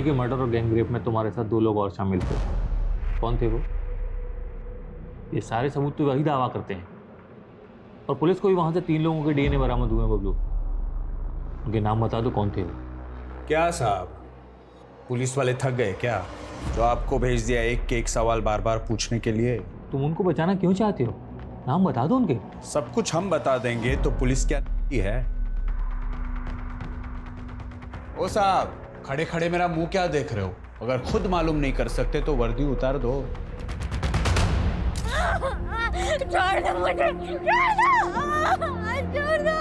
सुनील के मर्डर और gang rape में तुम्हारे साथ 2 लोग और शामिल थे। कौन थे वो? ये सारे सबूत तो वही दावा करते हैं और पुलिस को भी वहां से 3 लोगों के डीएनए बरामद हुए हैं। बबलू, उनके नाम बता दो, कौन थे वो? क्या साहब, पुलिस वाले थक गए क्या जो आपको भेज दिया एक के एक सवाल बार बार पूछने के लिए? तुम उनको बचाना क्यों चाहते हो? नाम बता दो उनके। सब कुछ हम बता देंगे तो पुलिस क्या है? ओ साहब, खड़े खड़े मेरा मुंह क्या देख रहे हो? अगर खुद मालूम नहीं कर सकते तो वर्दी उतार दो। छोड़ दो मुझे, छोड़ दो, छोड़ दो।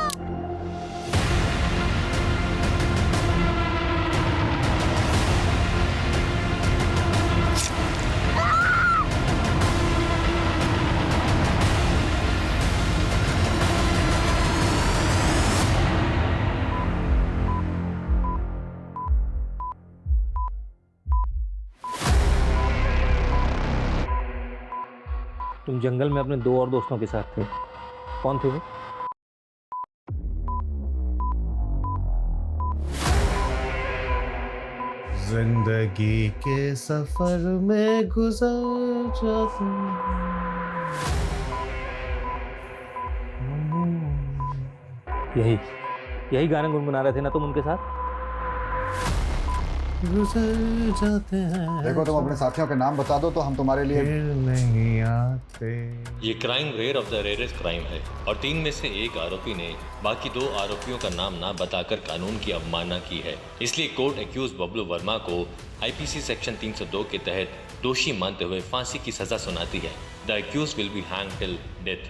तुम जंगल में अपने 2 और दोस्तों के साथ थे, कौन थे वो? जिंदगी के सफर में गुजर जाते। यही गाने गुनगुना रहे थे ना तुम उनके साथ? गुजर जाते हैं। देखो, तुम अपने साथियों के नाम बता दो तो हम तुम्हारे लिए फिर नहीं आते। ये crime rare of the rarest crime है और 3 में से एक आरोपी ने बाकी 2 आरोपियों का नाम ना बताकर कानून की अवमानना की है। इसलिए कोर्ट एक्यूज बबलू वर्मा को आईपीसी सेक्शन 302 के तहत दोषी मानते हुए फांसी की सजा सुनाती है। The accused will be hanged till death.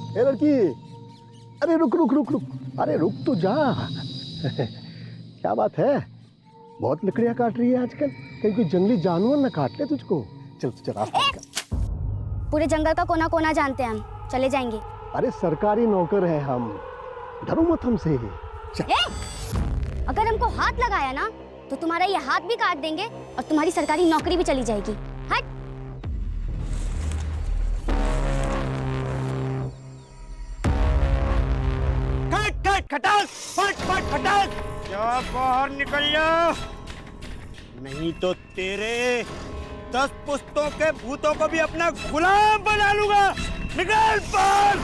ए लड़की, अरे रुक रुक रुक रुक, अरे रुक तो जा। क्या बात है, बहुत लकड़ियां काट रही है आजकल, कहीं कोई जंगली जानवर ना काट ले तुझको। चल चल रास्ता निकाल। पूरे जंगल का कोना कोना जानते हैं हम, चले जाएंगे। अरे सरकारी नौकर हैं हम, डरो मत हमसे। अगर हमको हाथ लगाया ना तो तुम्हारा ये हाथ भी काट देंगे और तुम्हारी सरकारी नौकरी भी चली जाएगी। हट। खटास, फट फट खटास, क्या बाहर निकल जा, नहीं तो तेरे 10 पुश्तों के भूतों को भी अपना गुलाम बना लूंगा। निकल बाहर।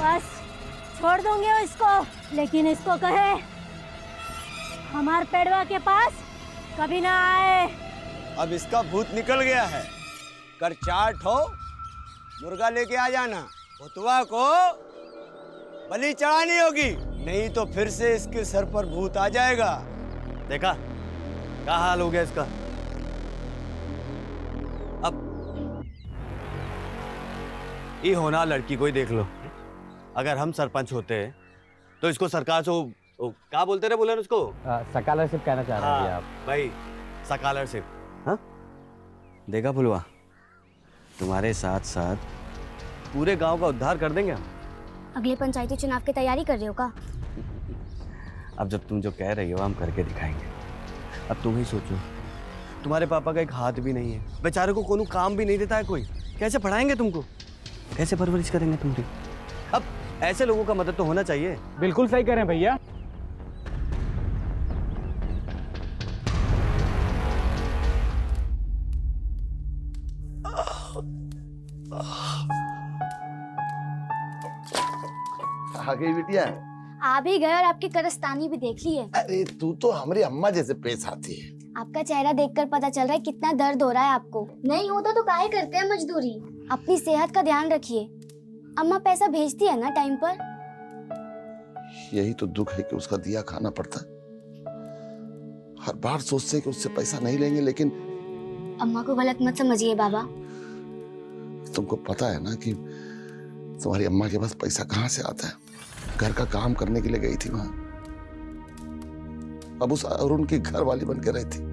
बस छोड़ दूंगे इसको, लेकिन इसको कहे हमार पेड़वा के पास कभी ना आए। अब इसका भूत निकल गया है, कर चाट हो, मुर्गा लेके आ जाना, भुतवा को बलि चढ़ानी होगी, नहीं तो फिर से इसके सर पर भूत आ जाएगा। देखा क्या हाल हो गया इसका। अब ये होना लड़की को ही देख लो, अगर हम सरपंच होते तो इसको सरकार से क्या बोलते रहे, बोले उसको स्कॉलरशिप कहना चाह रहे हैं आप? भाई स्कॉलरशिप। हाँ देखा फुलवा, तुम्हारे साथ साथ पूरे गांव का उद्धार कर देंगे हम। अगले पंचायती चुनाव की तैयारी कर रहे हो का? अब जब तुम जो कह रही हो हम करके दिखाएंगे। अब तुम ही सोचो, तुम्हारे पापा का एक हाथ भी नहीं है, बेचारे को कोनो काम भी नहीं देता है कोई, कैसे पढ़ाएंगे तुमको, कैसे परवरिश करेंगे तुम्हारी? अब ऐसे लोगों का मदद तो होना चाहिए। बिल्कुल सही कह रहे हैं भैया। आ गई बिटिया। आ भी गए और आपकी करस्तानी भी देख ली है। अरे तू तो हमारी अम्मा जैसे पेश आती है। आपका चेहरा देखकर पता चल रहा है कितना दर्द हो रहा है आपको। नहीं होता तो काहे करते हैं मजदूरी। अपनी सेहत का ध्यान रखिए। अम्मा पैसा भेजती है ना टाइम पर? यही तो दुख है कि उसका दिया खाना पड़ता। हर बार सोचते हैं कि उससे पैसा नहीं लेंगे, लेकिन अम्मा को गलत मत समझिए बाबा। तुमको पता है ना कि तुम्हारी अम्मा के पास पैसा कहाँ से आता है। घर का काम करने के लिए गई थी वहां, अब उस अरुण की घर वाली बन के रहती।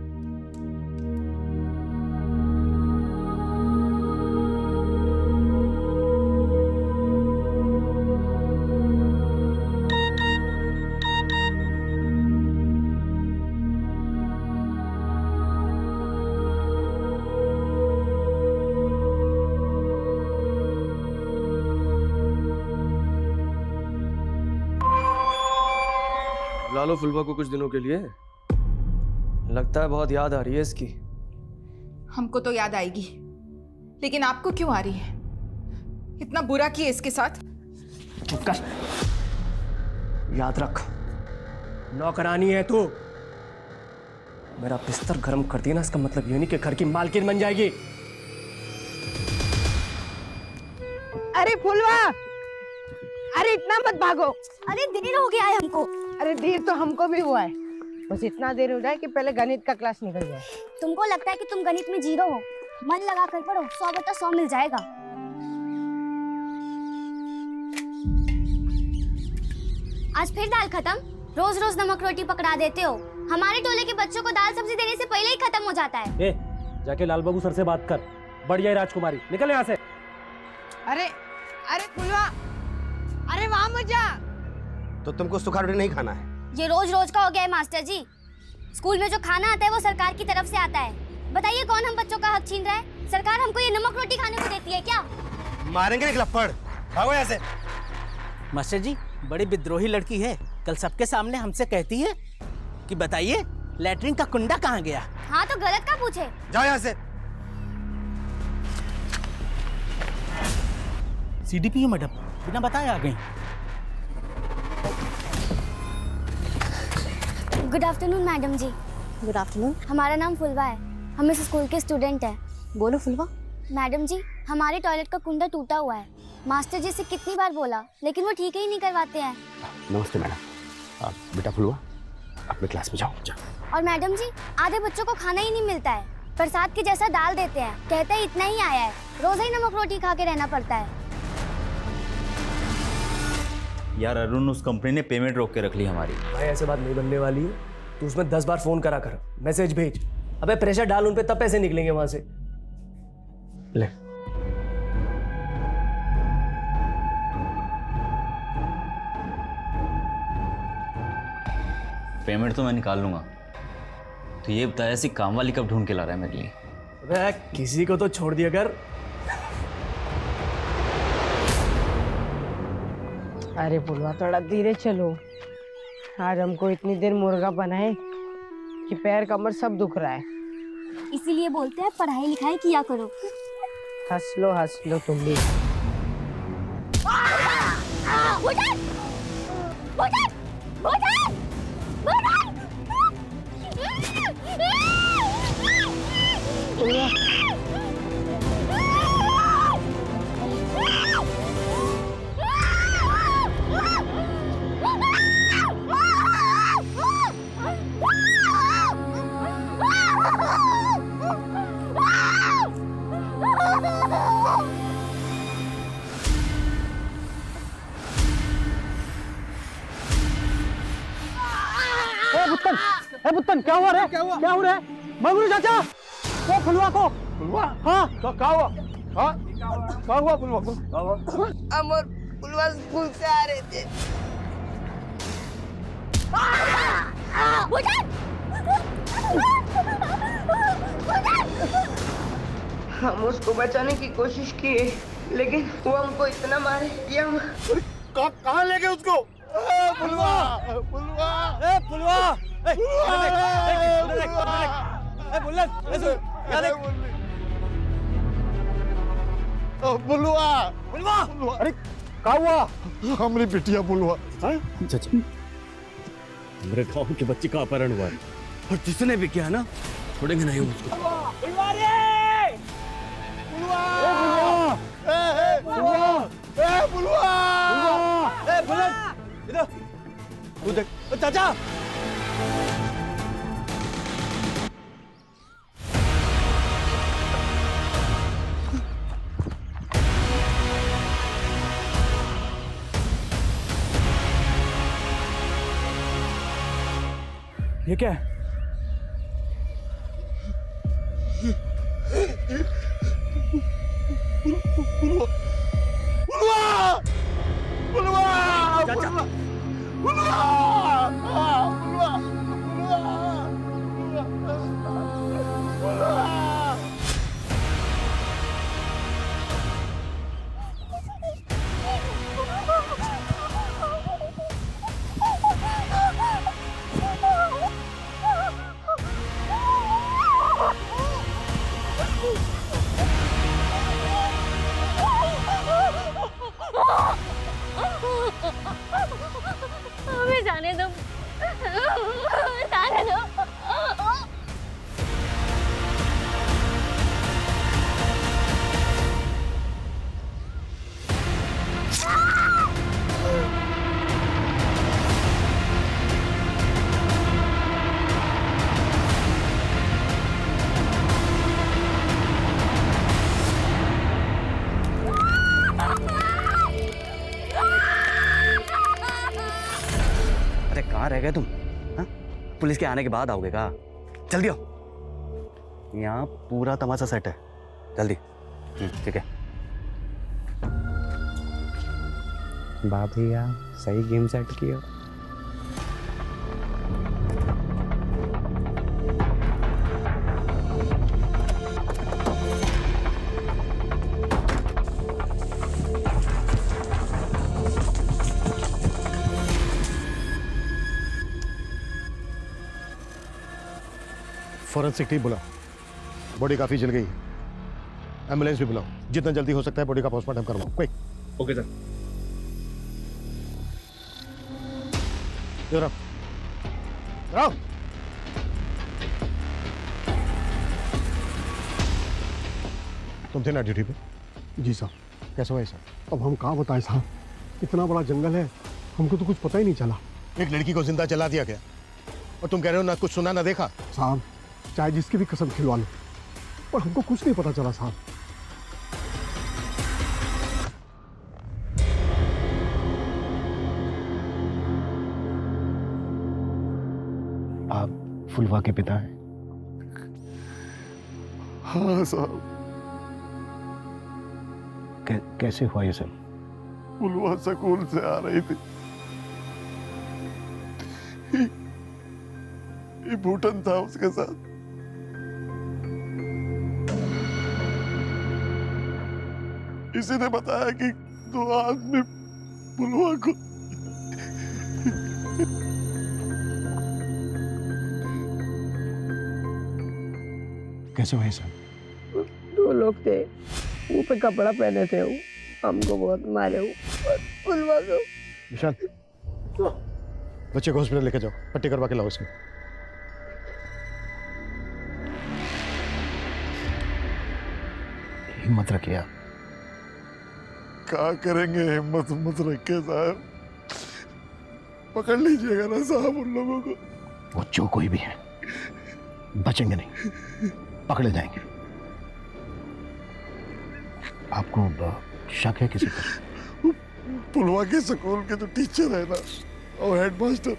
ला लो फुलवा को कुछ दिनों के लिए। लगता है बहुत याद आ रही है इसकी। हमको तो याद आएगी, लेकिन आपको क्यों आ रही है? इतना बुरा किया इसके साथ। चुप कर। याद रख, नौकरानी है तू। मेरा बिस्तर गर्म कर दिया ना, इसका मतलब ये नहीं कि घर की मालकिन बन जाएगी। अरे फुलवा, अरे इतना मत भागो। अरे देर हो गया है हमको। अरे देर तो हमको भी हुआ है, बस इतना देर हो जाए कि पहले गणित का क्लास निकल जाए। तुमको लगता है कि तुम गणित में जीरो हो? मन लगा कर पढ़ो, 100 बटा 100 मिल जाएगा। आज फिर दाल खत्म? रोज रोज नमक रोटी पकड़ा देते हो। हमारे टोले के बच्चों को दाल सब्जी देने से पहले ही खत्म हो जाता है। ए, जाके लाल बाबू सर से बात कर। बढ़ जाए राजकुमारी, निकल यहाँ से। अरे अरे फुलवा, अरे वहां मत जा। तो तुमको सूखा रोटी नहीं खाना है? ये रोज रोज का हो गया है मास्टर जी। स्कूल में जो खाना आता है वो सरकार की तरफ से आता है। बताइए कौन हम बच्चों का हक छीन रहा है? सरकार हमको ये नमक रोटी खाने को देती है क्या? मारेंगे निकला पड़, भागो यहाँ से। मास्टर जी, बड़ी विद्रोही लड़की है। कल सबके सामने हमसे कहती है कि बताइए लैट्रिन का कुंडा कहाँ गया। हाँ तो गलत का पूछे। जाओ यहाँ से। सीडीपीओ मैडम बिना बताए आ गई। Good afternoon madam ji. Good afternoon. हमारा नाम फुलवा है, हम इस स्कूल के स्टूडेंट हैं। बोलो फुलवा। मैडम जी, हमारे टॉयलेट का कुंडा टूटा हुआ है। मास्टर जी से कितनी बार बोला, लेकिन वो ठीक ही नहीं करवाते हैं। नमस्ते मैडम। बेटा फुलवा, अपने क्लास में जाओ। और मैडम जी, आधे बच्चों को खाना ही नहीं मिलता है। प्रसाद के जैसा डाल देते हैं, कहते हैं इतना ही आया है। रोज ही नमक रोटी खा के रहना पड़ता है। यार अरुण, उस कंपनी ने पेमेंट रोक के रख ली हमारी। भाई ऐसे बात नहीं बनने वाली है। तू उसमें 10 बार फोन करा कर, मैसेज भेज। अबे प्रेशर डाल उन पे, तब पैसे निकलेंगे वहां से। ले। पेमेंट तो मैं निकाल लूंगा। तो ये बताया सी काम वाली कब ढूंढ के ला रहा है मेरे लिए? अबे किसी को तो छोड़ दिया कर। अरे फुलवा, थोड़ा धीरे चलो। आज हमको इतनी देर मुर्गा बनाए कि पैर कमर सब दुख रहा है। इसीलिए बोलते हैं पढ़ाई लिखाई किया करो। हंस लो तुम भी। बुत्तन, क्या हुआ रे? क्या हो रहा है? मंगरू चाचा, वो फुलवा को। फुलवा? हाँ। तो क्या हुआ? हाँ? क्या हुआ फुलवा को? क्या हुआ? हम और फुलवा स्कूल से आ रहे थे। हम उसको बचाने की कोशिश किए, लेकिन वो हमको इतना मारे कि हम कहाँ ले गए उसको? फुलवा! फुलवा! फुलवा! बुलवा, अरे क्या हुआ? हमारी बिटिया बुलवा। चाचा, मेरे गांव के बच्चे का अपहरण हुआ है और जिसने भी किया ना, छोड़ेंगे नहीं उसको। चाचा, ये क्या है? हमें जाने दो, जाने दो। अरे कहाँ रह गए तुम? हाँ? पुलिस के आने के बाद आओगे का? जल्दी आओ, यहाँ पूरा तमाशा सेट है, जल्दी। ठीक है। वाह भैया, सही गेम सेट किया। फॉरेंसिक टीम बुलाओ, बॉडी काफी जल गई। एम्बुलेंस भी बुलाओ, जितना जल्दी हो सकता है बॉडी का पोस्टमार्टम करवाओ। क्विक। Okay sir. इधर आओ, इधर आओ। तुम थे ना ड्यूटी पे? जी साहब। कैसे हुआ सर? अब हम कहाँ बताएं साहब, इतना बड़ा जंगल है, हमको तो कुछ पता ही नहीं चला। एक लड़की को जिंदा जला दिया गया और तुम कह रहे हो ना कुछ सुना ना देखा? साहब चाहे जिसकी भी कसम खिलवा लो, पर हमको कुछ नहीं पता चला साहब। आप फुलवा के पिता हैं? हाँ साहब। कैसे हुआ ये सब? फुलवा स्कूल से आ रही थी, ये भूटन था उसके साथ। इसी ने बताया कि 2 आदमी फुलवा को कैसे हुआ ये सब? 2 लोग थे, मुंह पे कपड़ा पहने थे, वो हमको बहुत मारे। फुलवा को। विशाल, बच्चे को हॉस्पिटल लेके जाओ, पट्टी करवा के लाओ इसकी। हिम्मत रखिए। क्या करेंगे, हिम्मत मत रखे साहब, पकड़ लीजिएगा ना साहब उन लोगों को। वो जो कोई भी है बचेंगे नहीं, पकड़े जाएंगे। आपको शक है किसी पर? पुलवा के स्कूल के जो टीचर है ना और हेडमास्टर,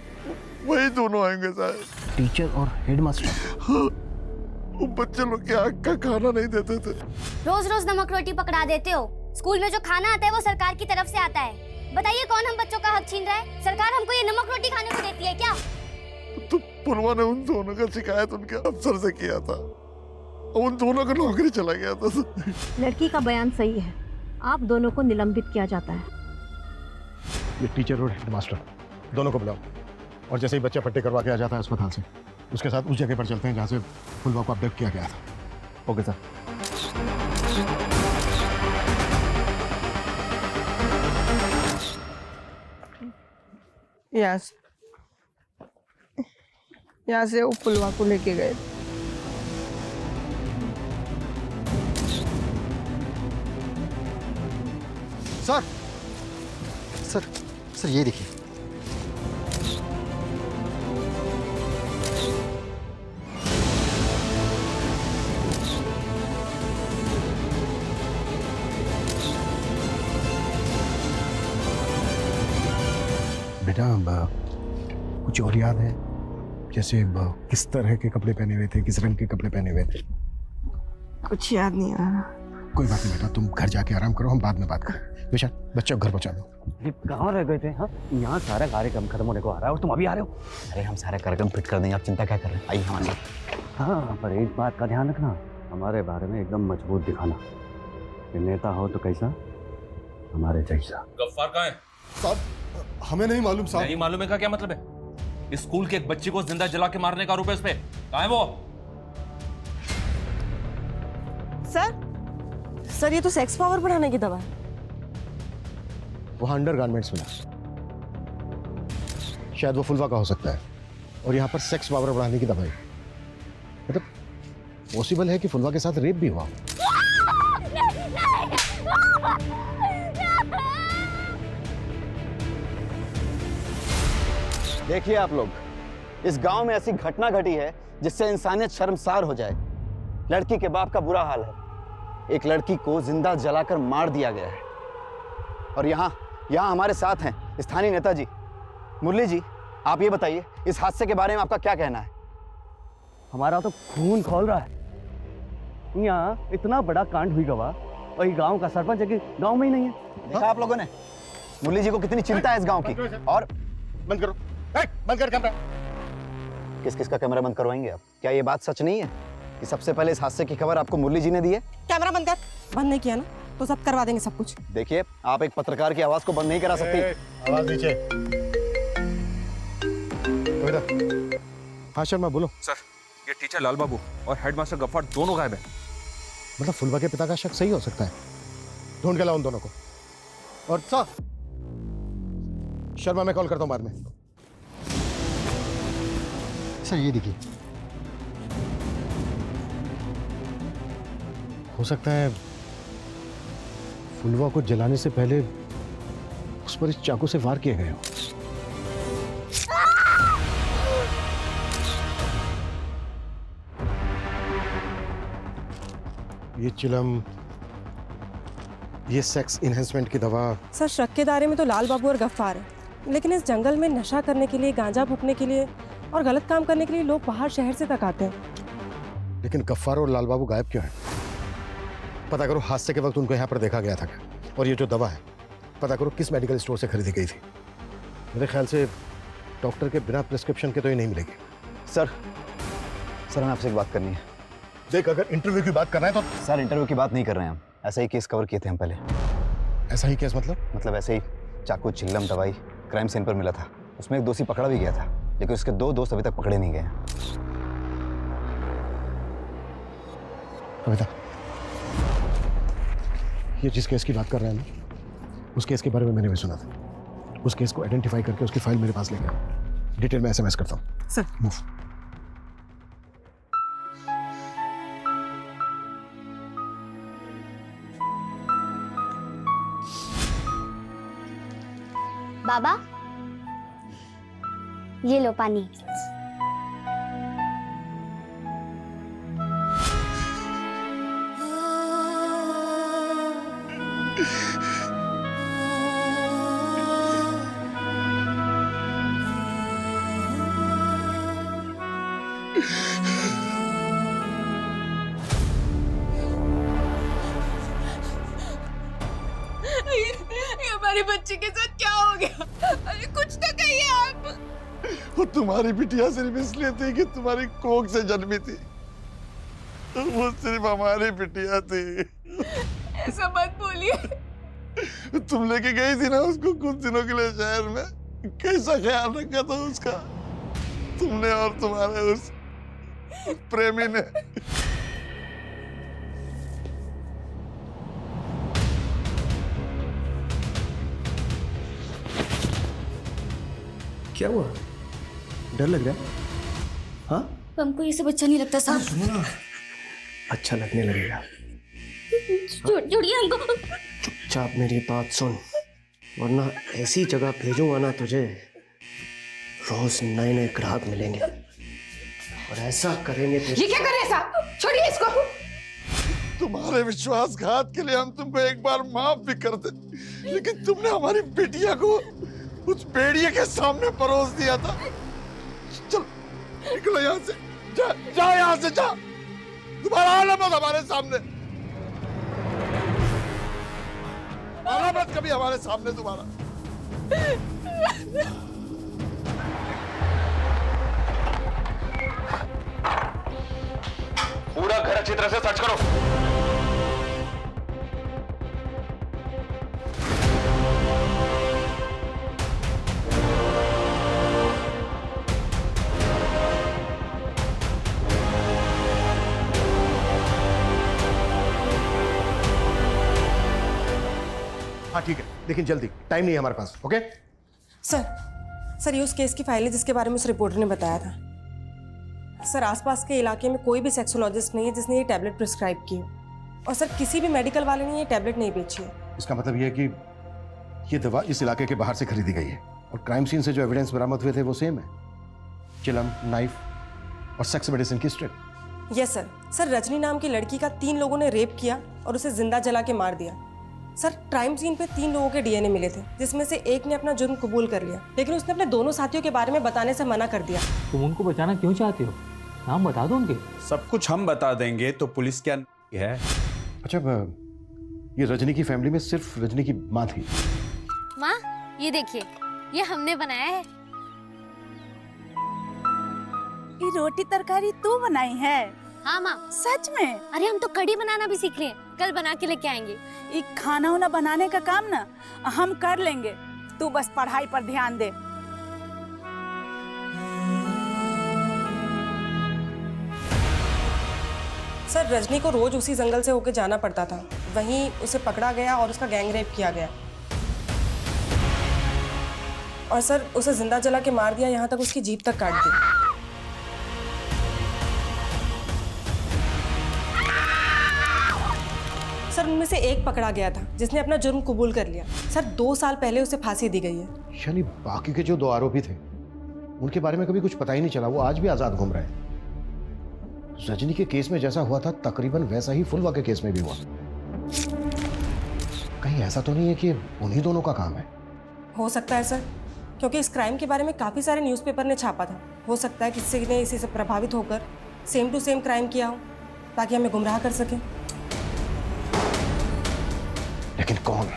वही दोनों आएंगे साहब। टीचर और हेडमास्टर? हाँ, वो बच्चे लोग के आग का खाना नहीं देते थे। रोज रोज नमक रोटी पकड़ा देते हो। स्कूल में जो खाना आता है वो सरकार की तरफ से आता है। बताइए कौन हम बच्चों का हक छीन रहा है? सरकार हमको ये नमक रोटी खाने को देती है क्या? तो पुलवा ने उन दोनों का शिकायत उनके अफसर से किया था, उन दोनों का नौकरी चला गया था। लड़की का बयान सही है, आप दोनों को निलंबित किया जाता है। ये टीचर और हेडमास्टर दोनों को बुलाओ, और जैसे ही बच्चा पट्टी करवा के आ जाता है अस्पताल से, उसके साथ उस जगह पर चलते हैं जहाँ से फुलवा को अपडेट किया गया था। Okay sir. यहाँ से वो फुलवा को लेके गए। सर सर सर ये देखिए। बेटा कुछ और याद है? जैसे किस तरह के कपड़े पहने हुए थे, किस रंग के कपड़े पहने हुए थे? कुछ याद नहीं आ रहा। कोई बात नहीं बेटा, तुम घर जाके आराम करो, हम बाद में बात करें। विशाल, बच्चे को घर पहुंचा दो। ये कहाँ रह गए थे? हाँ, यहाँ सारा कार्यक्रम खत्म होने को आ रहा है और तुम अभी आ रहे हो। अरे हम सारा कार्यक्रम फिट कर देंगे, आप चिंता क्या कर रहे हैं? आइए हमारे साथ। हाँ, पर एक बात का ध्यान रखना, हमारे बारे में एकदम मजबूत दिखाना कि नेता हो तो कैसा, हमारे जैसा। गफ्फार कहाँ है? साहब हमें नहीं मालूम साहब। नहीं मालूम है का क्या मतलब है? इस स्कूल के एक बच्ची को जिंदा जला के मारने का आरोप है इस पे। कहाँ है वो? सर ये तो सेक्स पावर बढ़ाने की दवा है। वहां अंडरगारमेंट्स मिला, शायद वो फुलवा का हो सकता है, और यहाँ पर सेक्स पावर बढ़ाने की दवाई। मतलब पॉसिबल है कि फुलवा के साथ रेप भी हुआ। देखिए आप लोग, इस गांव में ऐसी घटना घटी है जिससे इंसानियत शर्मसार हो जाए। लड़की के बाप का बुरा हाल है, एक लड़की को जिंदा जलाकर मार दिया गया है। और यहाँ हमारे साथ हैं स्थानीय नेताजी। मुरली जी, आप ये बताइए, इस हादसे के बारे में आपका क्या कहना है? हमारा तो खून खौल रहा है। यहाँ इतना बड़ा कांड हुई गवा, और ये गांव का सरपंच है कि गांव में ही नहीं है। देखा आप लोगों ने मुरली जी को कितनी चिंता है इस गांव की। और बंद करो, बंद कर कैमरा। किस किस का कैमरा बंद करवाएंगे आप? क्या ये बात सच नहीं है कि सबसे पहले इस हादसे की खबर आपको मुरली जी ने दी है? कैमरा बंद कर। बंद नहीं किया ना तो सब करवा देंगे सब कुछ। देखिए, आप एक पत्रकार की आवाज को बंद नहीं करा सकती। आवाज नीचे। हाँ शर्मा, बोलो। सर, ये टीचर लाल बाबू और हेडमास्टर गफ्फार दोनों गायब हैं। मतलब फुलवा के पिता का शक सही हो सकता है। ढूंढ के लाओ उन दोनों को। और सर, शर्मा मैं कॉल करता हूँ बाद में। सर ये देखिए, हो सकता है फुलवा को जलाने से पहले उस पर इस चाकू से वार किए गए हो। ये चिलम, ये सेक्स इनहेंसमेंट की दवा। सर शक के दायरे में तो लाल बाबू और गफ्फार है, लेकिन इस जंगल में नशा करने के लिए, गांजा फूकने के लिए और गलत काम करने के लिए लोग बाहर शहर से तक आते हैं। लेकिन गफ्फार और लाल बाबू गायब क्यों हैं? पता करो हादसे के वक्त उनको यहाँ पर देखा गया था क्या? और ये जो दवा है, पता करो किस मेडिकल स्टोर से खरीदी गई थी। मेरे ख्याल से डॉक्टर के बिना प्रिस्क्रिप्शन के तो ये नहीं मिलेगी। सर हमें आपसे एक बात करनी है। देख, अगर इंटरव्यू की बात करना है तो। सर इंटरव्यू की बात नहीं कर रहे हैं हम, ऐसा ही केस कवर किए थे हम पहले। ऐसा ही केस मतलब ऐसे ही चाकू, चिल्लम, दवाई क्राइम सीन पर मिला था। उसमें एक दोषी पकड़ा भी गया था, लेकिन उसके 2 दोस्त अभी तक पकड़े नहीं गए। कविता, ये जिस केस की बात कर रहे हैं ना, उस केस के बारे में मैंने भी सुना था। उस केस को आइडेंटिफाई करके उसकी फाइल मेरे पास लेके आओ। डिटेल में SMS करता हूँ। Sir move. बाबा ये लो पानी। हमारी बच्ची के साथ क्या हो गया? अरे कुछ तो कहिए आप। वो तुम्हारी बिटिया सिर्फ इसलिए थी कि तुम्हारी कोख से जन्मी थी। वो सिर्फ हमारी बिटिया थी। ऐसा मत बोलिए। तुम लेके गई थी ना उसको कुछ दिनों के लिए शहर में, कैसा ख्याल रखा था उसका तुमने और तुम्हारे उस प्रेमी ने। क्या हुआ? डर लग रहा है? हाँ? हमको ये सब अच्छा नहीं लगता साहब। सुनो ना, अच्छा लगने लगेगा। छोड़िए हमको। चुपचाप मेरी बात सुन, वरना ऐसी जगह भेजूंगा ना तुझे, रोज नए नए ग्राहक मिलेंगे और ऐसा करेंगे ये क्या कर रहे हैं साहब? छोड़िए इसको। तुम्हारे विश्वासघात के लिए हम तुमको एक बार माफ भी कर दे, लेकिन तुमने हमारी बिटिया को उस भेड़िए के सामने परोस दिया था। चल निकलो यहाँ से, जा यहाँ से, जा। दोबारा आना मत हमारे सामने, आना मत कभी हमारे सामने दोबारा। पूरा घर अच्छी तरह से सर्च करो। हाँ ठीक है, लेकिन जल्दी, टाइम नहीं है हमारे पास। ओके सर ये उस केस की फाइल है जिसके बारे में उस रिपोर्टर ने बताया था। सर आसपास के इलाके में कोई भी सेक्सोलॉजिस्ट नहीं है जिसने ये टैबलेट प्रिस्क्राइब की हो, और सर किसी भी मेडिकल वाले ने ये टैबलेट नहीं बेची है। इसका मतलब ये है कि ये दवा इस इलाके के बाहर से खरीदी गई है, और क्राइम सीन से जो एविडेंस बरामद हुए थे वो सेम है, चिलम, नाइफ और सेक्स मेडिसिन की स्ट्रिप। यस सर रजनी नाम की लड़की का 3 लोगों ने रेप किया और उसे जिंदा जला के मार दिया। सर क्राइम सीन पे 3 लोगों के डीएनए मिले थे, जिसमें से एक ने अपना जुर्म कबूल कर लिया, लेकिन उसने अपने दोनों साथियों के बारे में बताने से मना कर दिया। तुम उनको बचाना क्यों चाहते हो? नाम बता दो उनके। सब कुछ हम बता देंगे तो पुलिस क्या है? अच्छा ये रजनी की फैमिली में सिर्फ रजनी की माँ थी। माँ ये देखिए, ये हमने बनाया है। ये रोटी तरकारी तू बनाई है? हाँ माँ। सच में? अरे हम तो कढ़ी बनाना भी सीख रहे हैं, कल बना के लेके आएंगे। ये खाना वाना बनाने का काम ना हम कर लेंगे, तू बस पढ़ाई पर ध्यान दे। सर रजनी को रोज उसी जंगल से होकर जाना पड़ता था, वहीं उसे पकड़ा गया और उसका गैंग रेप किया गया, और सर उसे जिंदा जला के मार दिया, यहाँ तक उसकी जीभ तक काट दी। सर उनमें से एक पकड़ा गया था जिसने अपना जुर्म कबूल कर लिया। सर 2 साल पहले उसे फांसी दी गई है। यानी बाकी के जो 2 आरोपी थे उनके बारे में कभी कुछ पता ही नहीं चला, वो आज भी आजाद घूम रहे हैं। रजनी के केस में जैसा हुआ था तकरीबन वैसा ही फुलवा के केस में भी हुआ। कहीं ऐसा तो नहीं है कि उन्हीं दोनों का काम है? हो सकता है सर, क्योंकि इस क्राइम के बारे में काफी सारे न्यूज़पेपर ने छापा था। हो सकता है किसी ने इसी से प्रभावित होकर सेम टू सेम क्राइम किया हो ताकि हमें गुमराह कर सके। लेकिन कौन?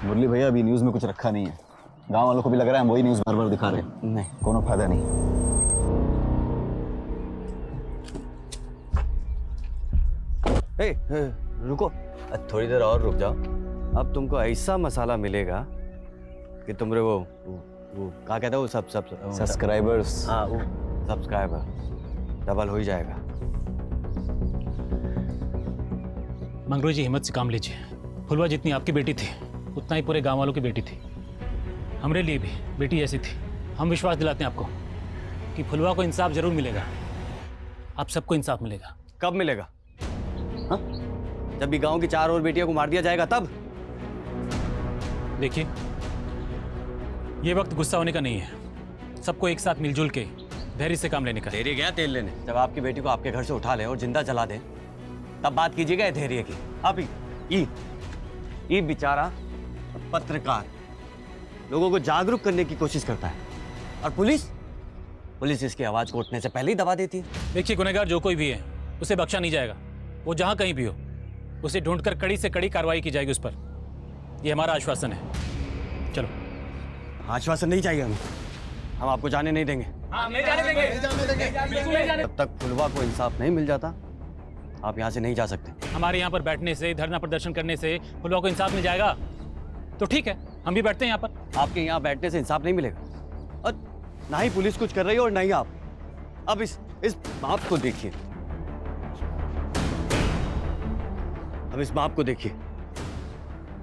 मुरली भैया अभी न्यूज़ में कुछ रखा नहीं है, गांव वालों को भी लग रहा है हम वही न्यूज़ बार बार दिखा रहे हैं। नहीं, कोनो फायदा नहीं। रुको, थोड़ी देर और रुक जाओ। अब तुमको ऐसा मसाला मिलेगा कि तुमरे वो क्या कहते हो, सब सब्सक्राइबर्स। हाँ वो सब्सक्राइबर डबल हो ही जाएगा। मंगरू जी हिम्मत से काम लीजिए। फुलवा जितनी आपकी बेटी थी उतना ही पूरे गांव वालों की बेटी थी, हमारे लिए भी बेटी ऐसी थी। हम विश्वास दिलाते हैं आपको कि फुलवा को इंसाफ जरूर मिलेगा, आप सबको इंसाफ मिलेगा। कब मिलेगा? हाँ? जब भी गांव की 4 और बेटियों को मार दिया जाएगा तब? देखिए ये वक्त गुस्सा होने का नहीं है, सबको एक साथ मिलजुल के धैर्य से काम लेने का। धैर्य गया तेल लेने? जब आपकी बेटी को आपके घर से उठा ले और जिंदा जला दे तब बात कीजिएगा धैर्य की। आप ये बेचारा पत्रकार लोगों को जागरूक करने की कोशिश करता है, और पुलिस इसकी आवाज को उठने से पहले ही दबा देती है। देखिए गुनहगार जो कोई भी है उसे बख्शा नहीं जाएगा, वो जहां कहीं भी हो उसे ढूंढकर कड़ी से कड़ी कार्रवाई की जाएगी उस पर, ये हमारा आश्वासन है। चलो। आश्वासन नहीं चाहिए हमें, हम आपको जाने नहीं देंगे। नहीं जाने देंगे। जब तक फुलवा को इंसाफ नहीं मिल जाता आप यहाँ से नहीं जा सकते। हमारे यहाँ पर बैठने से, धरना प्रदर्शन करने से फुलवा को इंसाफ मिल जाएगा तो ठीक है, हम भी बैठते हैं यहाँ पर। आपके यहाँ बैठने से इंसाफ नहीं मिलेगा, और ना ही पुलिस कुछ कर रही है और ना ही आप। अब इस बाप को देखिए, अब इस बाप को देखिए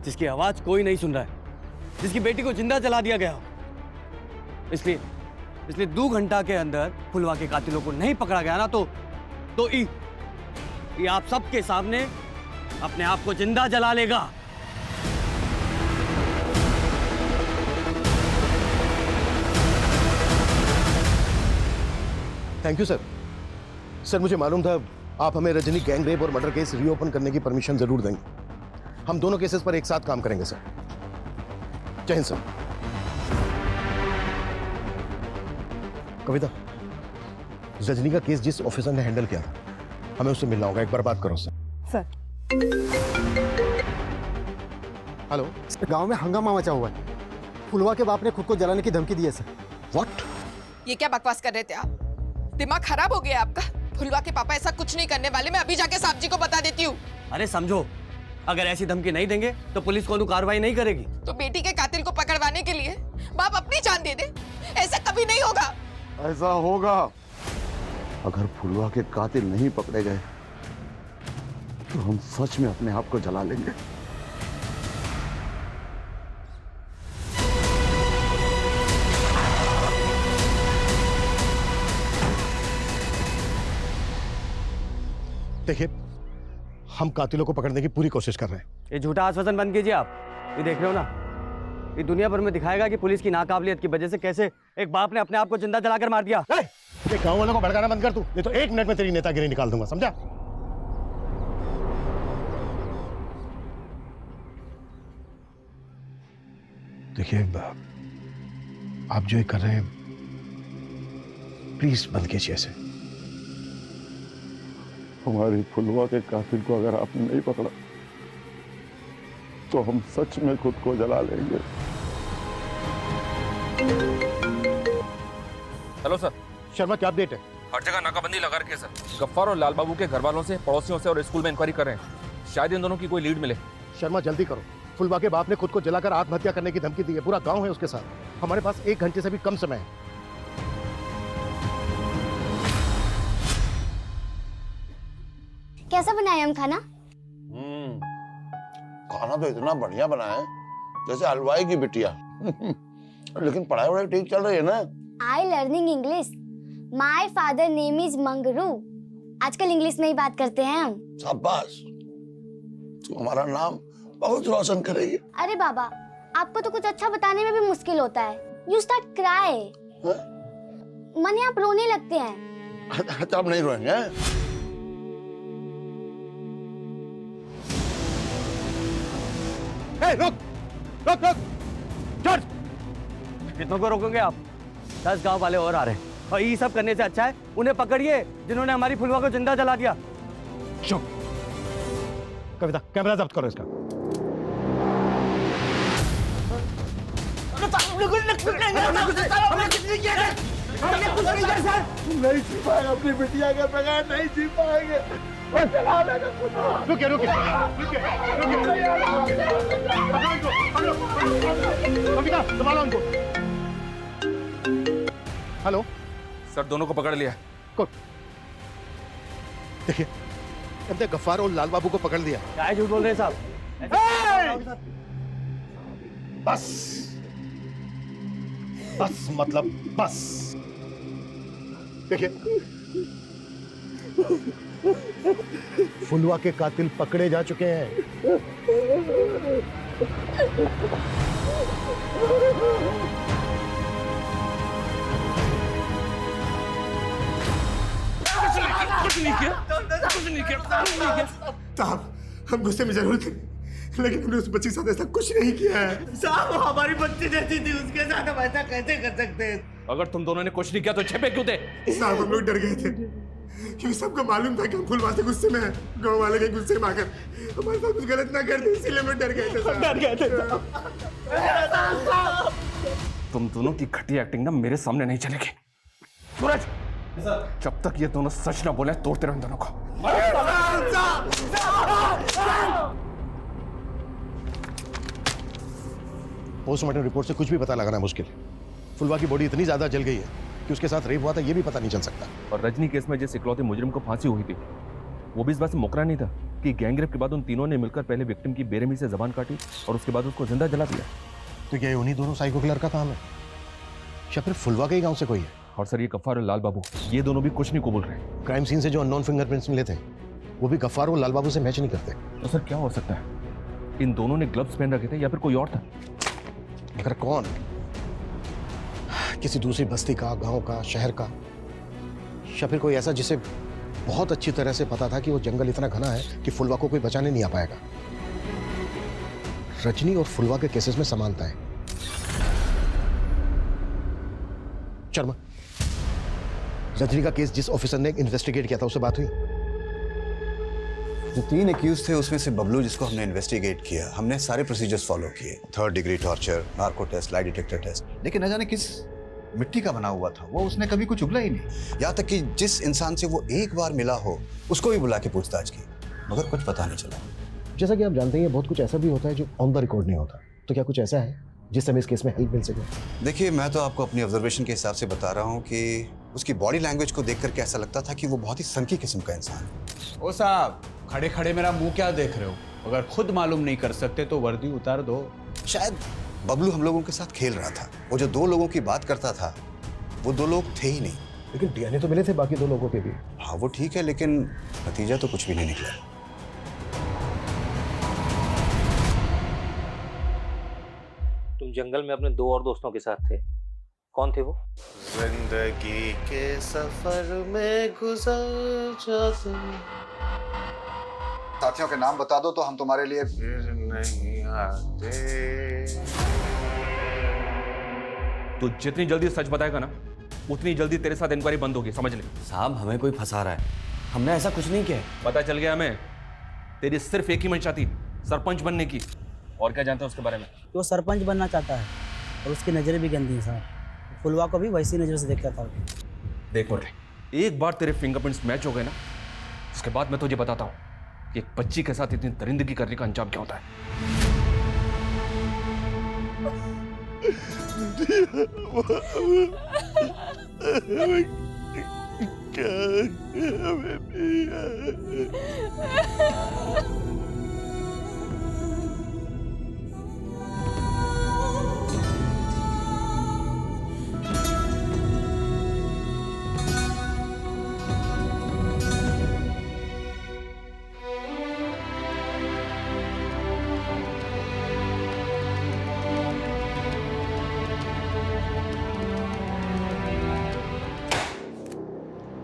जिसकी आवाज कोई नहीं सुन रहा है, जिसकी बेटी को जिंदा जला दिया गया हो। इसलिए 2 घंटा के अंदर फुलवा के कातिलों को नहीं पकड़ा गया ना तो ये आप सबके सामने अपने आप को जिंदा जला लेगा। Thank you sir. सर मुझे मालूम था आप हमें रजनी गैंग रेप और मर्डर केस रीओपन करने की परमिशन जरूर देंगे। हम दोनों केसेस पर एक साथ काम करेंगे सर। जय हिंद सर। कविता रजनी का केस जिस ऑफिसर ने हैंडल किया था, हमें उससे मिलना होगा। एक बार बात करो सर। सर हेलो, गांव में हंगामा मचा हुआ है। फुलवा के बाप ने खुद को जलाने की धमकी दी है सर। व्हाट? ये क्या बकवास कर रहे थे आप? दिमाग खराब हो गया आपका? फुलवा के पापा ऐसा कुछ नहीं करने वाले। मैं अभी जाके साहब जी को बता देती हूँ। अरे समझो, अगर ऐसी धमकी नहीं देंगे तो पुलिस कोई कार्रवाई नहीं करेगी। तो बेटी के कातिल को पकड़वाने के लिए बाप अपनी जान दे दे, ऐसा कभी नहीं होगा। ऐसा होगा। अगर फुलवा के कातिल नहीं पकड़े गए तो हम सच में अपने आप को जला लेंगे। देखिए, हम कातिलों को पकड़ने की पूरी कोशिश कर रहे हैं। ये झूठा आश्वासन बंद कीजिए आप। ये देख रहे हो ना, ये दुनिया भर में दिखाएगा कि पुलिस की नाकाबिलियत की वजह से कैसे एक बाप ने अपने आप को जिंदा जलाकर मार दिया। ये गांव वालों को भड़काना बंद कर तू, नहीं तो 1 मिनट में तेरी नेतागिरी निकाल दूंगा, समझा? देखिए, आप जो ये कर रहे हैं प्लीज बंद कीजिए ऐसे। हमारी फुलवा के कातिल को अगर आपने नहीं पकड़ा तो हम सच में खुद को जला लेंगे। Hello sir. शर्मा, क्या अपडेट है? हर जगह नाकाबंदी लगा रखी है सर। गफ्फार और लाल बाबू के घर वालों से, पड़ोसियों से और स्कूल में इंक्वायरी कर रहे हैं। शायद इन दोनों की कोई लीड मिले। शर्मा, जल्दी करो। फुलवा के बाप ने खुद को जलाकर आत्महत्या करने की धमकी दी है। पूरा गांव है उसके साथ। हमारे पास 1 घंटे से भी कम समय है। कैसा बनाया हम खाना? खाना तो इतना बढ़िया बना है जैसे हलवाई की बिटिया। लेकिन पढ़ाई वढ़ाई ठीक चल रही है ना? आई learning English. My father name is Mangru. आजकल इंग्लिश में ही बात करते हैं हम। शाबाश, तू हमारा नाम बहुत रोशन करेगी। अरे बाबा, आपको तो कुछ अच्छा बताने में भी मुश्किल होता है। You start cry. माने आप रोने लगते हैं। तो अब नहीं रोएंगे। रुक रुक रुक जॉर्ज, कितनों को रोकोगे आप? 10 गांव वाले और आ रहे हैं और ये सब करने से अच्छा है उन्हें पकड़िए जिन्होंने हमारी फुलवा को जिंदा जला दिया। चुप। कविता, कैमरा जब्त करो इसका। नहीं जी पाएगा अपनी बिटिया के बगैर, नहीं जी पाएंगे। रुकिए रुकिए कविता, संभालो उनको। हेलो सर, दोनों को पकड़ लिया। गुड। देखिए, हमने गफ्फार और लाल बाबू को पकड़ लिया। क्या झूठ बोल रहे हैं साहब? बस बस मतलब बस। देखिए, फुलवा के कातिल पकड़े जा चुके हैं। साहब, हम गुस्से में जरूर थे, लेकिन हमने उस बच्ची के साथ ऐसा कुछ नहीं किया है। साहब, हमारी बच्ची जैसी थी, उसके साथ हम ऐसा कैसे कर सकते हैं? अगर तुम दोनों ने कुछ नहीं किया तो छेपे क्यों थे? साहब, हम लोग डर गए थे क्योंकि सबको मालूम था कि हम फुलवा से गुस्से में हैं। गांव वाले के गुस्से में आकर हमारे साथ कुछ गलत ना कर दे, इसीलिए हम डर गए थे साहब। डर गए थे तुम दोनों की घटिया एक्टिंग ना मेरे सामने नहीं चलेगी। सूरज, जब तक ये दोनों सच ना बोले तोड़ते रहो इन दोनों को। पोस्टमार्टम रिपोर्ट से कुछ भी पता लगाना मुश्किल है। फुलवा की बॉडी इतनी ज्यादा जल गई है कि उसके साथ रेप हुआ था ये भी पता नहीं चल सकता। और रजनी केस में जिस इकलौते मुजरिम को फांसी हुई थी, वो भी इस बात से मुकरा नहीं था कि गैंगरेप के बाद उन तीनों ने मिलकर पहले विक्टिम की बेरहमी से जबान काटी और उसके बाद उसको जिंदा जला दिया। तो क्या उन्हीं दोनों साइको किलर का काम है या फिर फुलवा के ही गांव से कोई है? और सर, ये गफ्फार और लाल बाबू, ये दोनों भी कुछ नहीं कबूल रहे। क्राइम सीन से जो अननोन फिंगरप्रिंट्स मिले थे वो भी गफ्फार और लाल बाबू से मैच नहीं करते। तो सर, क्या हो सकता है? इन दोनों ने ग्लव्स पहन रखे थे या फिर कोई और था? मगर कौन? किसी दूसरी बस्ती का, गांव का, शहर का, या फिर कोई ऐसा जिसे बहुत अच्छी तरह से पता था कि वो जंगल इतना घना है कि फुलवा को कोई बचाने नहीं आ पाएगा। रजनी और फुलवा के केसेस में समानता है। शर्मा, रजनी का केस जिस ऑफिसर ने इन्वेस्टिगेट किया था उससे बात हुई? जो 3 एक्यूज थे उसमें से बबलू जिसको हमने इन्वेस्टिगेट किया, हमने सारे प्रोसीजर्स फॉलो किए, 3rd degree torture, narco test, lie detector test, लेकिन न जाने किस मिट्टी का बना हुआ था वो, उसने कभी कुछ उगला ही नहीं। यहाँ तक कि जिस इंसान से वो एक बार मिला हो उसको भी बुला के पूछताछ की, मगर कुछ पता नहीं चला। जैसा कि आप जानते हैं बहुत कुछ ऐसा भी होता है जो ऑन द रिकॉर्ड नहीं होता, तो क्या कुछ ऐसा है जिससे हमें इस केस में हेल्प मिल सके? देखिए, मैं तो आपको अपनी ऑब्जर्वेशन के हिसाब से बता रहा हूँ कि उसकी बॉडी लैंग्वेज को देख करके ऐसा लगता था कि वो बहुत ही सनकी किस्म का इंसान है। ओ साहब, खड़े खड़े मेरा मुंह क्या देख रहे हो? अगर खुद मालूम नहीं कर सकते तो वर्दी उतार दो। शायद बबलू हम लोगों के साथ खेल रहा था। वो जो 2 लोगों की बात करता था वो 2 लोग थे ही नहीं। लेकिन डीएनए तो मिले थे बाकी 2 लोगों के भी। हाँ वो ठीक है, लेकिन नतीजा तो कुछ भी नहीं निकला। तुम जंगल में अपने 2 और दोस्तों के साथ थे, कौन थे वो? जिंदगी के सफर में गुजर जाते। साथियों के नाम बता दो तो हम तुम्हारे लिए फिर नहीं आते। तो जितनी जल्दी सच बताएगा ना उतनी जल्दी तेरे साथ इंक्वायरी बंद होगी, समझ ले। साहब हमें कोई फंसा रहा है, हमने ऐसा कुछ नहीं किया। पता चल गया हमें, तेरी सिर्फ एक ही मंशा थी, सरपंच बनने की। और क्या जानते हो उसके बारे में? वो सरपंच बनना चाहता है और उसकी नज़रें भी गंदी हैं साहब। फुलवा को भी वैसी नज़र से देखता था। देखो एक बार तेरे फिंगरप्रिंट्स मैच हो गए ना, उसके बाद मैं तुझे बताता हूँ कि एक बच्ची के साथ इतनी दरिंदगी करने का अंजाम क्या होता है।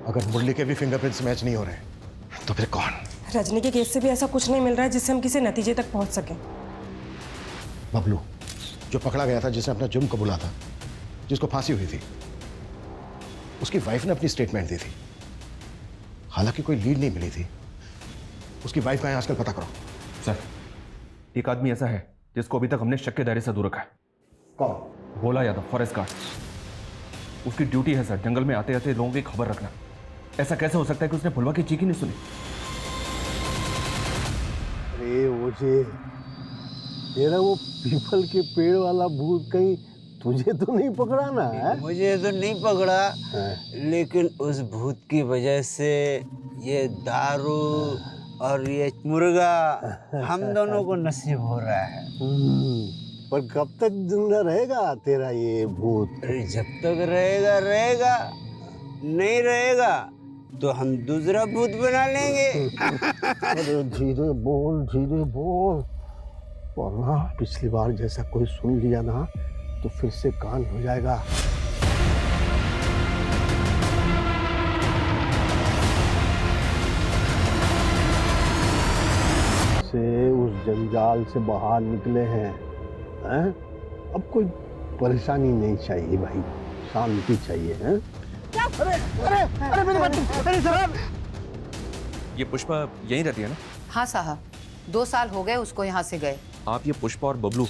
अगर मुरली के भी फिंगरप्रिंट्स मैच नहीं हो रहे तो फिर कौन? रजनी के केस से भी ऐसा कुछ नहीं मिल रहा है जिससे हम किसी नतीजे तक पहुंच सकें। बबलू जो पकड़ा गया था, जिसने अपना जुर्म कबूला था, जिसको फांसी हुई थी, उसकी वाइफ ने अपनी स्टेटमेंट दी थी। हालांकि कोई लीड नहीं मिली थी। उसकी वाइफ का आजकल पता करो। सर, एक आदमी ऐसा है जिसको अभी तक हमने शक के दायरे से दूर रखा है। कौन? Bhola Yadav, forest guard. उसकी ड्यूटी है सर जंगल में आते आते लोगों की खबर रखना। ऐसा कैसे हो सकता है कि उसने फुलवा की चीख ही नहीं सुनी? अरे ओजे, तेरा वो पीपल के पेड़ वाला भूत कहीं तुझे तो नहीं पकड़ा ना है? मुझे तो नहीं पकड़ा, लेकिन उस भूत की वजह से ये दारू और ये मुर्गा हम दोनों को नसीब हो रहा है। पर कब तक जिंदा रहेगा तेरा ये भूत? अरे जब तक रहेगा रहेगा, नहीं रहेगा तो हम दूसरा भूत बना लेंगे। अरे धीरे बोल, वरना पिछली बार जैसा कोई सुन लिया ना तो फिर से कान हो जाएगा। से उस जंजाल से बाहर निकले हैं, अब कोई परेशानी नहीं चाहिए भाई, शांति चाहिए है? अरे मेरी बात, अरे साहब, ये पुष्पा यहीं रहती है ना? हाँ साहब, 2 साल हो गए उसको यहाँ से गए। आप ये पुष्पा और बबलू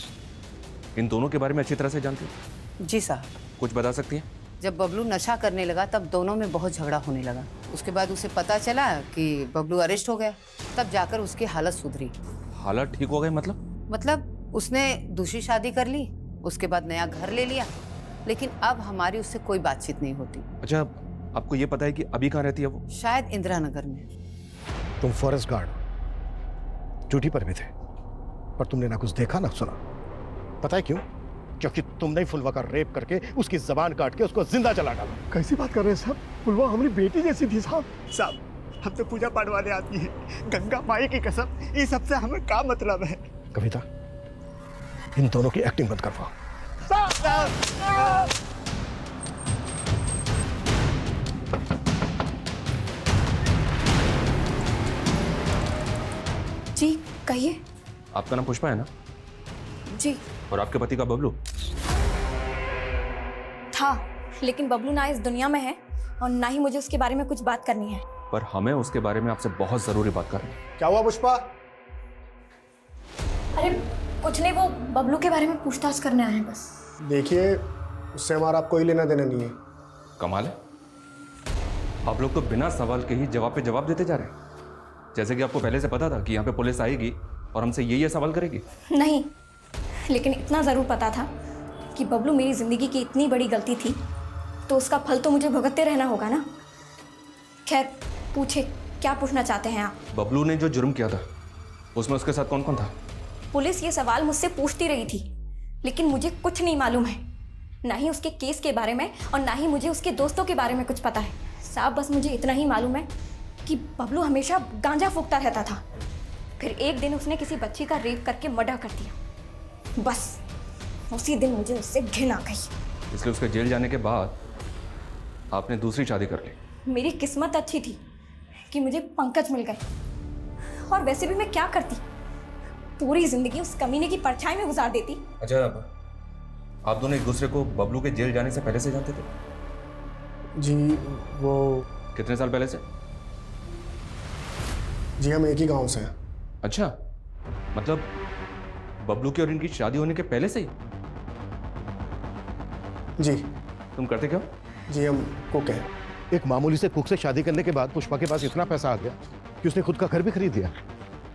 इन दोनों के बारे में अच्छी तरह से जानती हैं? जी साहब। कुछ बता सकती हैं? जब बबलू नशा करने लगा तब दोनों में बहुत झगड़ा होने लगा। उसके बाद उसे पता चला कि बबलू अरेस्ट हो गया, तब जाकर उसकी हालत सुधरी। हालत ठीक हो गई मतलब उसने दूसरी शादी कर ली, उसके बाद नया घर ले लिया, लेकिन अब हमारी उससे कोई बातचीत नहीं होती। अच्छा, आपको ये पता है कि अभी कहाँ रहती है वो? शायद इंदिरा नगर में। तुम फॉरेस्ट गार्ड ड्यूटी पर भी थे, पर तुमने ना कुछ देखा ना सुना। पता है क्यों? क्योंकि तुमने फुलवा का रेप करके उसकी जबान काट के उसको जिंदा जला डाला। कैसी बात कर रहे हैं साहब? फुलवा हमारी बेटी जैसी थी साहब। हम तो पूजा पाठ वाले आदमी हैं, गंगा माई की कसम, ये सबसे हमें क्या मतलब है? कविता, इन दोनों की एक्टिंग बंद करवाओ। जी कहिए। आपका नाम पुष्पा है ना? जी। और आपके पति का बबलू? था, लेकिन बबलू ना इस दुनिया में है और ना ही मुझे उसके बारे में कुछ बात करनी है। पर हमें उसके बारे में आपसे बहुत जरूरी बात करनी है। क्या हुआ पुष्पा? अरे कुछ नहीं, वो बबलू के बारे में पूछताछ करने आए हैं बस। देखिए, उससे हमारा कोई लेना देना नहीं है। कमाल है, आप लोग तो बिना सवाल के ही जवाब पे जवाब देते जा रहे हैं, जैसे कि आपको पहले से पता था कि यहाँ पे पुलिस आएगी और हमसे ये सवाल करेगी। नहीं, लेकिन इतना ज़रूर पता था कि बबलू मेरी ज़िंदगी की इतनी बड़ी गलती थी, तो उसका फल तो मुझे भुगतते रहना होगा ना। खैर, पूछे, क्या पूछना चाहते हैं आप? बबलू ने जो जुर्म किया था उसमें उसके साथ कौन कौन था? पुलिस ये सवाल मुझसे पूछती रही थी, लेकिन मुझे कुछ नहीं मालूम है, ना ही उसके केस के बारे में और ना ही मुझे उसके दोस्तों के बारे में कुछ पता है। साहब, बस मुझे इतना ही मालूम है कि बबलू हमेशा गांजा फूकता रहता था। फिर एक दिन उसने किसी बच्ची का रेप करके मर्डर कर दिया। बस उसी दिन मुझे उससे घिन आ गई। इसलिए उसके जेल जाने के बाद आपने दूसरी शादी कर ली। मेरी किस्मत अच्छी थी कि मुझे पंकज मिल गए, और वैसे भी मैं क्या करती, पूरी जिंदगी उस कमीने की परछाई में गुजार देती। अच्छा, आप दोनों एक दूसरे को बबलू के जेल जाने से पहले से जानते थे? जी, वो कितने साल पहले से? जी, हम एक ही गांव से हैं। अच्छा, मतलब बबलू की और इनकी शादी होने के पहले से ही? जी। तुम करते क्या? जी, हम कुक हैं। एक मामूली से कुक से शादी करने के बाद पुष्पा के पास इतना पैसा आ गया कि उसने खुद का घर भी खरीद लिया।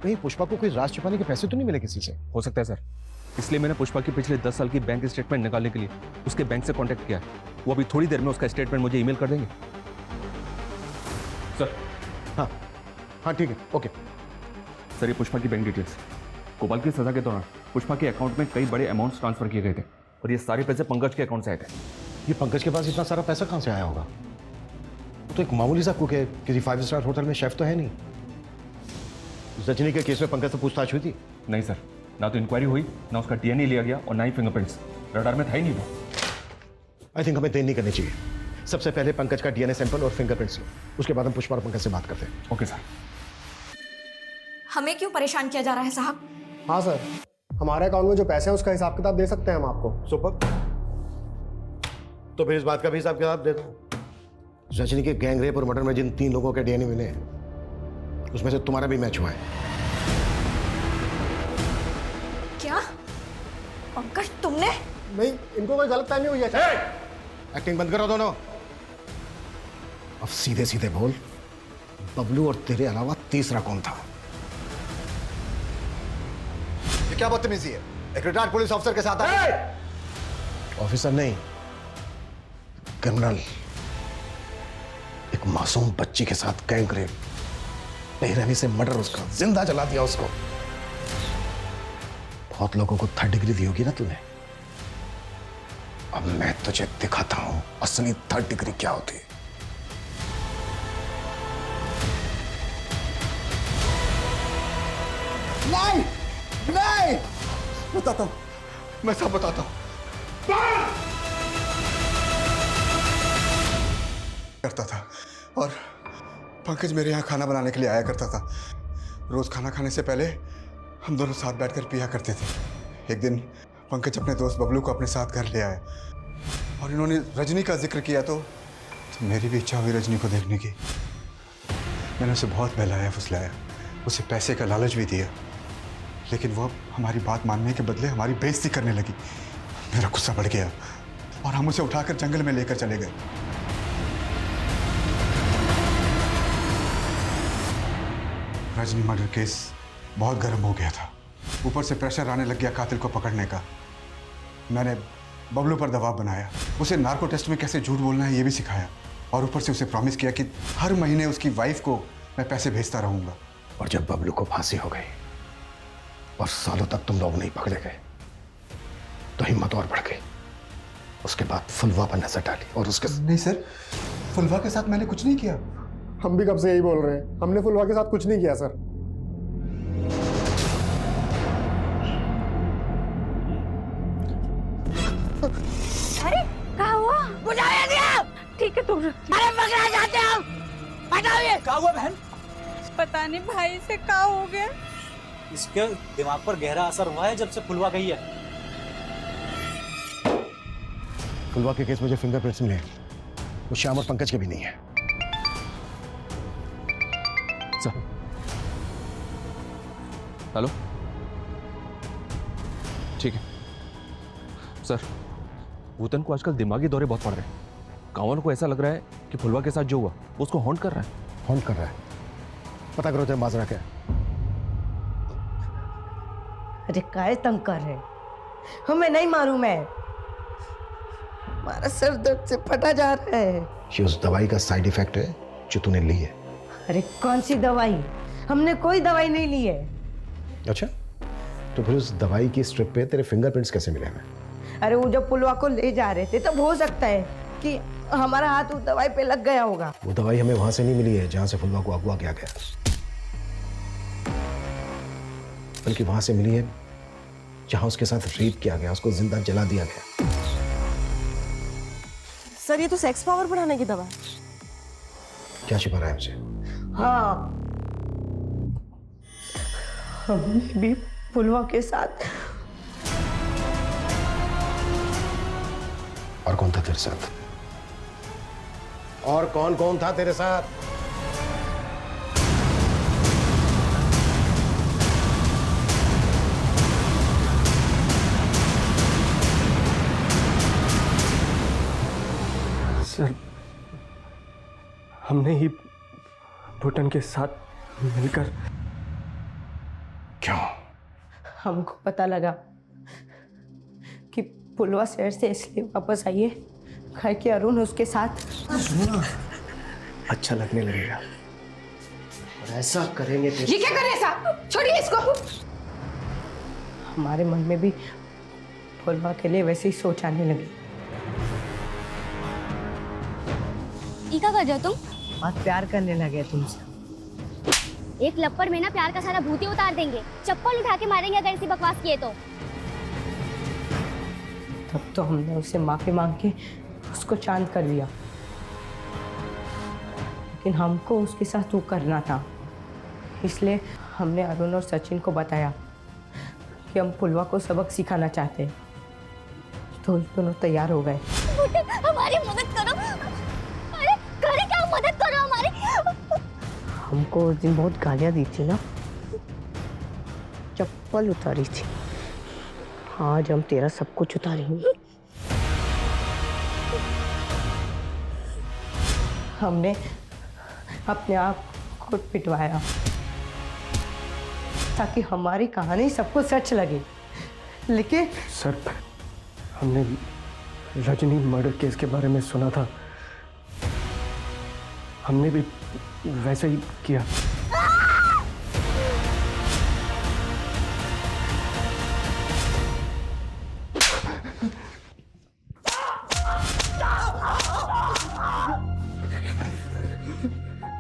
कहीं पुष्पा को कोई राज छिपाने के पैसे तो नहीं मिले किसी से? हो सकता है सर, इसलिए मैंने पुष्पा की पिछले 10 साल की बैंक स्टेटमेंट निकालने के लिए उसके बैंक से कांटेक्ट किया। वो अभी थोड़ी देर में उसका स्टेटमेंट मुझे ईमेल कर देंगे। सर। हाँ ठीक है, ओके। सर, ये पुष्पा की बैंक डिटेल्स। कोबाल की सजा के दौरान पुष्पा के अकाउंट में कई बड़े अमाउंट्स ट्रांसफर किए गए थे और ये सारे पैसे पंकज के अकाउंट से आए थे। ये पंकज के पास इतना सारा पैसा कहाँ से आया होगा? वो तो एक मामूली सा कुक है, किसी 5 स्टार होटल में शेफ तो है नहीं। रजनी के केस में पंकज से पूछताछ हुई थी? नहीं सर, ना तो इंक्वायरी हुई, ना उसका डीएनए लिया गया और ना ही फिंगरप्रिंट्स। रडार में था ही नहीं वो। आई थिंक हमें देर नहीं करनी चाहिए। सबसे पहले पंकज का डीएनए सैंपल और फिंगरप्रिंट्स लो, उसके बाद हम पुष्पा और पंकज से बात करते हैं। Okay sir. हमें क्यों परेशान किया जा रहा है साहब? हाँ सर, हमारे अकाउंट में जो पैसे हैं उसका हिसाब किताब दे सकते हैं हम आपको। सुपर, तो फिर इस बात का भी हिसाब किताब दे दो। रजनी के गैंग रेप और मर्डर में जिन 3 लोगों के डीएनए मिले हैं उसमें से तुम्हारा भी मैच हुआ है। क्या? पंकज, तुमने? नहीं, इनको कोई गलत फहमी हुई है। एक्टिंग बंद करो दोनों। अब सीधे सीधे बोल, बबलू और तेरे अलावा तीसरा कौन था? ये क्या बदतमीजी है? एक रिटायर्ड पुलिस ऑफिसर के साथ ऑफिसर नहीं, क्रिमिनल। एक मासूम बच्ची के साथ गैंग रेप, बेरहमी से मर्डर, उसका जिंदा जला दिया उसको। बहुत लोगों को 3rd डिग्री दी होगी ना तूने। अब मैं तुझे दिखाता हूं असली 3rd डिग्री क्या होती है। नहीं, नहीं, बताता हूं, मैं सब बताता हूं। करता था और पंकज मेरे यहाँ खाना बनाने के लिए आया करता था। रोज खाना खाने से पहले हम दोनों साथ बैठकर पिया करते थे। एक दिन पंकज अपने दोस्त बबलू को अपने साथ घर ले आया और इन्होंने रजनी का जिक्र किया तो मेरी भी इच्छा हुई रजनी को देखने की। मैंने उसे बहुत बहलाया फुसलाया, उसे पैसे का लालच भी दिया, लेकिन वो हमारी बात मानने के बदले हमारी बेइज्जती करने लगी। मेरा गुस्सा बढ़ गया और हम उसे उठाकर जंगल में लेकर चले गए। रजनी मर्डर केस बहुत गर्म हो गया था, ऊपर से प्रेशर आने लग गया कातिल को पकड़ने का। मैंने बबलू पर दबाव बनाया, उसे नार्को टेस्ट में कैसे झूठ बोलना है ये भी सिखाया और ऊपर से उसे प्रॉमिस किया कि हर महीने उसकी वाइफ को मैं पैसे भेजता रहूंगा। और जब बबलू को फांसी हो गई और सालों तक तुम लोग नहीं पकड़े गए तो हिम्मत और बढ़ गई। उसके बाद फुलवा पर नजर डाली और उसके... नहीं सर, फुलवा के साथ मैंने कुछ नहीं किया। हम भी कब से यही बोल रहे हैं, हमने फुलवा के साथ कुछ नहीं किया सर। अरे क्या हुआ? बुझाया दिया। ठीक है तुम। अरे पकड़ा जाते हम। हटाओ। क्या हुआ बहन? पता नहीं भाई से क्या हो गया। इसके दिमाग पर गहरा असर हुआ है जब से फुलवा गई है। फुलवा के केस में जो फिंगरप्रिंट्स मिले वो श्याम और पंकज के भी नहीं है। सर हेलो, ठीक है सर। भूतन को आजकल दिमागी दौरे बहुत पड़ रहे हैं। गाँव वालों को ऐसा लग रहा है कि फुलवा के साथ जो हुआ वो उसको हॉन्ट कर रहा है। हॉन्ट कर रहा है? पता करो तो माजरा क्या है। अरे काय तंग कर रहे, हमें नहीं मालूम है। हमारा सर दर्द से फटा जा रहा है। ये उस दवाई का साइड इफेक्ट है जो तूने ली है। अरे कौन सी दवाई? हमने कोई दवाई नहीं ली है। अच्छा, तो फिर उस दवाई की स्ट्रिप पे तेरे फिंगरप्रिंट्स कैसे मिले हमें? अरे वो जब पुलवा को ले जा रहे थे तब हो सकता है कि हमारा हाथ उस दवाई पे लग गया होगा। वो दवाई हमें वहां से नहीं मिली है जहां से फुलवा को अगवा किया गया, बल्कि वहां से मिली है जहां उसके साथ रेप किया गया, उसको जिंदा जला दिया गया। सर ये तो सेक्स पावर बढ़ाने की दवा है। क्या छिपा रहा है मुझे? हाँ, हमने भी पुलवा के साथ। और कौन था तेरे साथ? और कौन कौन था तेरे साथ? सर हमने ही भूटन के साथ मिलकर। क्यों? हमको पता लगा कि पुलवा शहर से इसलिए वापस आई है खाए कि अरुण उसके साथ। अच्छा लगने लगेगा और ऐसा करेंगे तो। ये क्या कर रहे हैं साहब? छोड़िए इसको। हमारे मन में भी पुलवा के लिए वैसे ही सोच आने लगी। क्या कर रहे हो तुम? बहुत प्यार करने लगे तुमसे। एक लपड़ में ना प्यार का सारा भूत ही उतार देंगे। चप्पल उठा के मारेंगे अगर ऐसी बकवास किए तो। तब तो हमने उससे माफी मांग के उसको चांद कर दिया, लेकिन हमको उसके साथ वो करना था। इसलिए हमने अरुण और सचिन को बताया कि हम पुलवा को सबक सिखाना चाहते हैं, तो दोनों तैयार हो गए। हमारी मदद करो। अरे करे क्या, मदद करो हमारी। हमको उस दिन बहुत गालियाँ दी थी ना, चप्पल उतारी थी। आज हम तेरा सब कुछ उतारेंगे। हमने अपने आप को पिटवाया ताकि हमारी कहानी सबको सच लगे, लेकिन सर हमने रजनी मर्डर केस के बारे में सुना था, हमने भी वैसे ही किया।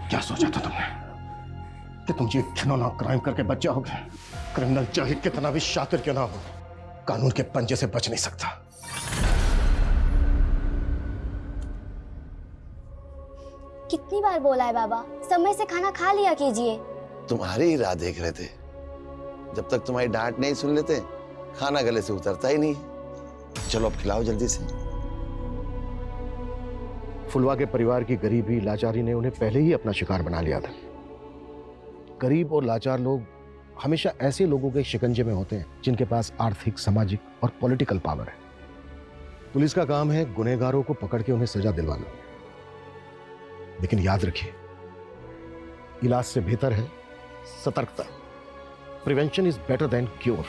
क्या सोचा था तुमने कि तुम ये घिनौना क्राइम करके बच जाओगे? क्रिमिनल चाहे कितना भी शातिर क्यों ना हो, कानून के पंजे से बच नहीं सकता। कितनी बार बोला है बाबा, समय से खाना खा लिया कीजिए। तुम्हारे ही राह देख रहे थे। जब तक तुम्हारी डांट नहीं सुन लेते खाना गले से उतरता ही नहीं। चलो अब खिलाओ जल्दी से। फुलवा के परिवार की गरीबी लाचारी ने उन्हें पहले ही अपना शिकार बना लिया था। गरीब और लाचार लोग हमेशा ऐसे लोगों के शिकंजे में होते हैं जिनके पास आर्थिक, सामाजिक और पॉलिटिकल पावर है। पुलिस का काम है गुनहगारों को पकड़ के उन्हें सजा दिलवाना, लेकिन याद रखिए इलाज से बेहतर है सतर्कता। Prevention is better than cure.